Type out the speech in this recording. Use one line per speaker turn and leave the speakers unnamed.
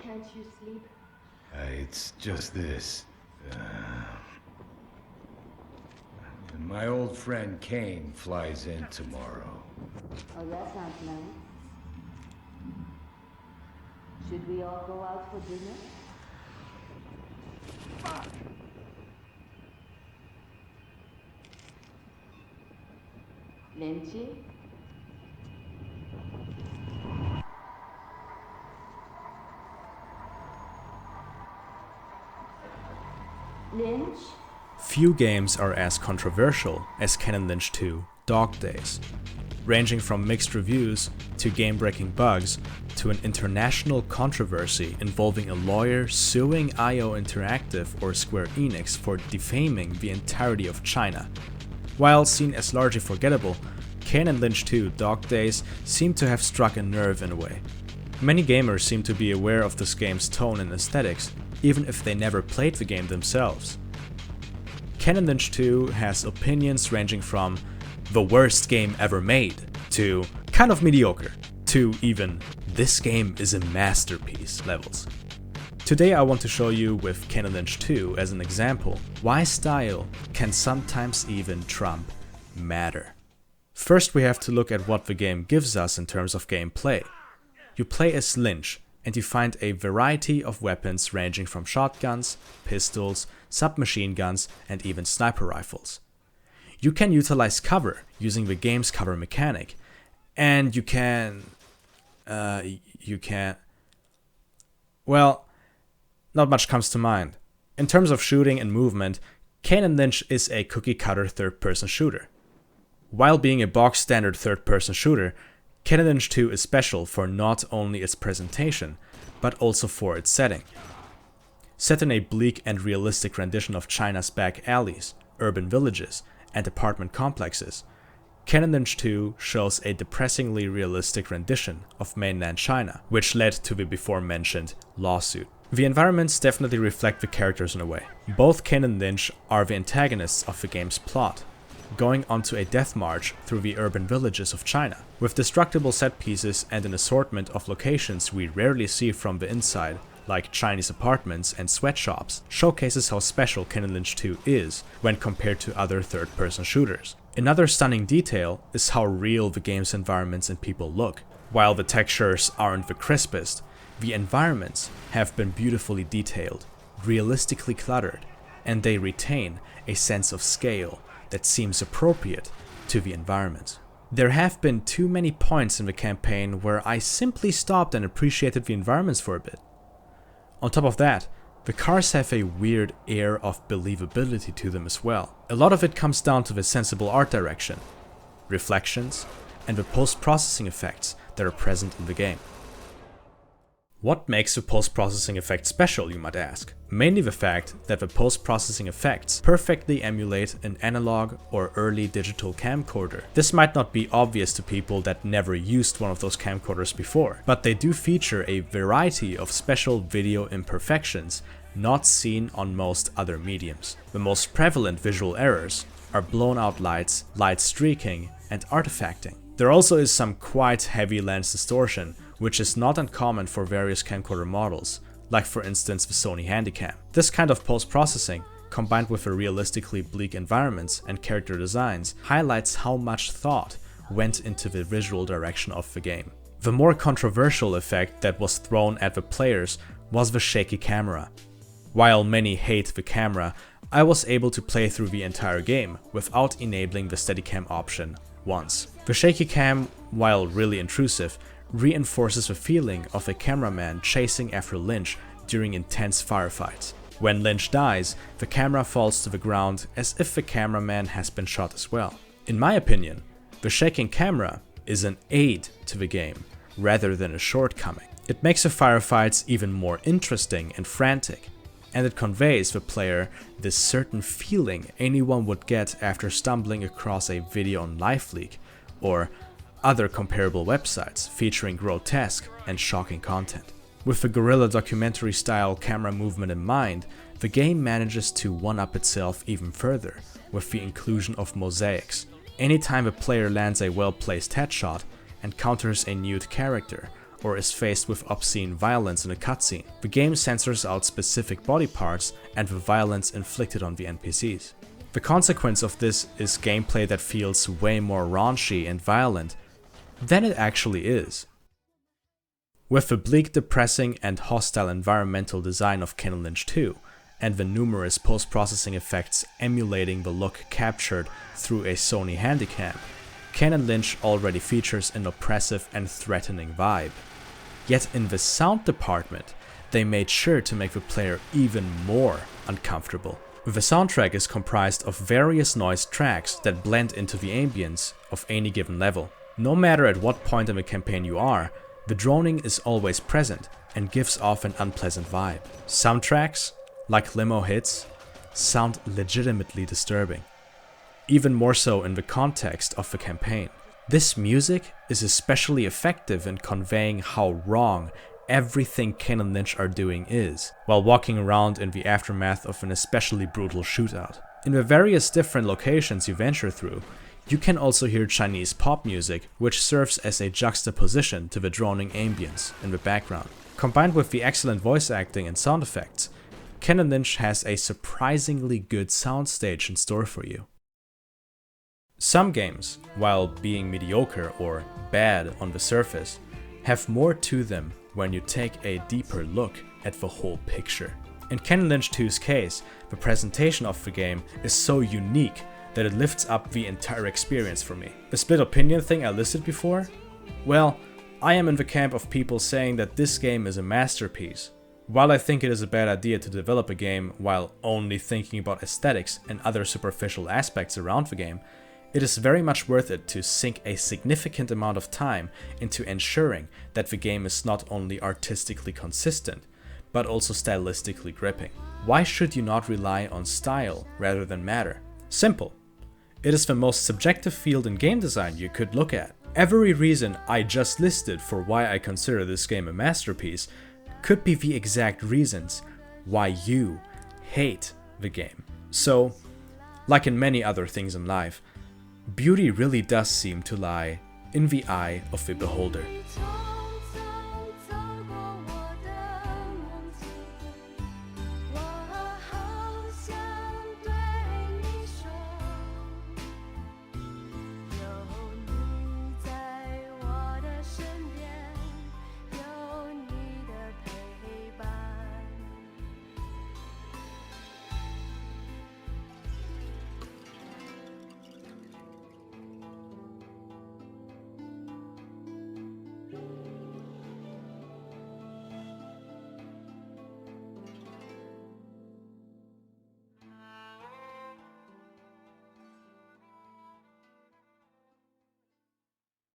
Can't you sleep?
It's just this. My old friend Kane flies in tomorrow.
Oh, that sounds nice. Should we all go out for dinner? Lynchy? Lynch?
Few games are as controversial as Kane and Lynch 2 Dog Days, ranging from mixed reviews to game-breaking bugs to an international controversy involving a lawyer suing IO Interactive or Square Enix for defaming the entirety of China. While seen as largely forgettable, Kane and Lynch 2 Dog Days seem to have struck a nerve in a way. Many gamers seem to be aware of this game's tone and aesthetics, even if they never played the game themselves. Kane and Lynch 2 has opinions ranging from the worst game ever made to kind of mediocre to even this game is a masterpiece levels. Today I want to show you with Kane and Lynch 2 as an example why style can sometimes even trump matter. First we have to look at what the game gives us in terms of gameplay. You play as Lynch and you find a variety of weapons ranging from shotguns, pistols, submachine guns and even sniper rifles. You can utilize cover using the game's cover mechanic, and well, not much comes to mind. In terms of shooting and movement, Kane and Lynch is a cookie-cutter third-person shooter. While being a box-standard third-person shooter, Kane and Lynch 2 is special for not only its presentation, but also for its setting. Set in a bleak and realistic rendition of China's back alleys, urban villages, and apartment complexes, Kane and Lynch 2 shows a depressingly realistic rendition of mainland China, which led to the before-mentioned lawsuit. The environments definitely reflect the characters in a way. Both Kane and Lynch are the antagonists of the game's plot, going onto a death march through the urban villages of China, with destructible set pieces and an assortment of locations we rarely see from the inside, like Chinese apartments and sweatshops, showcases how special Kane and Lynch 2 is when compared to other third-person shooters. Another stunning detail is how real the game's environments and people look. While the textures aren't the crispest, the environments have been beautifully detailed, realistically cluttered, and they retain a sense of scale that seems appropriate to the environment. There have been too many points in the campaign where I simply stopped and appreciated the environments for a bit. On top of that, the cars have a weird air of believability to them as well. A lot of it comes down to the sensible art direction, reflections, and the post-processing effects that are present in the game. What makes the post-processing effect special, you might ask? Mainly the fact that the post-processing effects perfectly emulate an analog or early digital camcorder. This might not be obvious to people that never used one of those camcorders before, but they do feature a variety of special video imperfections not seen on most other mediums. The most prevalent visual errors are blown out lights, light streaking, and artifacting. There also is some quite heavy lens distortion, which is not uncommon for various camcorder models, like for instance the Sony Handycam. This kind of post-processing, combined with the realistically bleak environments and character designs, highlights how much thought went into the visual direction of the game. The more controversial effect that was thrown at the players was the shaky camera. While many hate the camera, I was able to play through the entire game without enabling the Steadicam option once. The shaky cam, while really intrusive, reinforces the feeling of a cameraman chasing after Lynch during intense firefights. When Lynch dies, the camera falls to the ground as if the cameraman has been shot as well. In my opinion, the shaking camera is an aid to the game rather than a shortcoming. It makes the firefights even more interesting and frantic, and it conveys the player this certain feeling anyone would get after stumbling across a video on Bleak or other comparable websites featuring grotesque and shocking content. With the guerrilla documentary style camera movement in mind, the game manages to one-up itself even further with the inclusion of mosaics. Anytime a player lands a well-placed headshot, encounters a nude character, or is faced with obscene violence in a cutscene, the game censors out specific body parts and the violence inflicted on the NPCs. The consequence of this is gameplay that feels way more raunchy and violent than it actually is. With the bleak, depressing, and hostile environmental design of Kane and Lynch 2, and the numerous post-processing effects emulating the look captured through a Sony Handycam, Kane and Lynch already features an oppressive and threatening vibe. Yet in the sound department, they made sure to make the player even more uncomfortable. The soundtrack is comprised of various noise tracks that blend into the ambience of any given level. No matter at what point in the campaign you are, the droning is always present and gives off an unpleasant vibe. Some tracks, like limo hits, sound legitimately disturbing, even more so in the context of the campaign. This music is especially effective in conveying how wrong everything Kane and Lynch are doing is, while walking around in the aftermath of an especially brutal shootout. In the various different locations you venture through, you can also hear Chinese pop music, which serves as a juxtaposition to the droning ambience in the background. Combined with the excellent voice acting and sound effects, Kane and Lynch has a surprisingly good soundstage in store for you. Some games, while being mediocre or bad on the surface, have more to them when you take a deeper look at the whole picture. In Kane and Lynch 2's case, the presentation of the game is so unique that it lifts up the entire experience for me. The split opinion thing I listed before? Well, I am in the camp of people saying that this game is a masterpiece. While I think it is a bad idea to develop a game while only thinking about aesthetics and other superficial aspects around the game, it is very much worth it to sink a significant amount of time into ensuring that the game is not only artistically consistent, but also stylistically gripping. Why should you not rely on style rather than matter? Simple. It is the most subjective field in game design you could look at. Every reason I just listed for why I consider this game a masterpiece could be the exact reasons why you hate the game. So, like in many other things in life, beauty really does seem to lie in the eye of the beholder.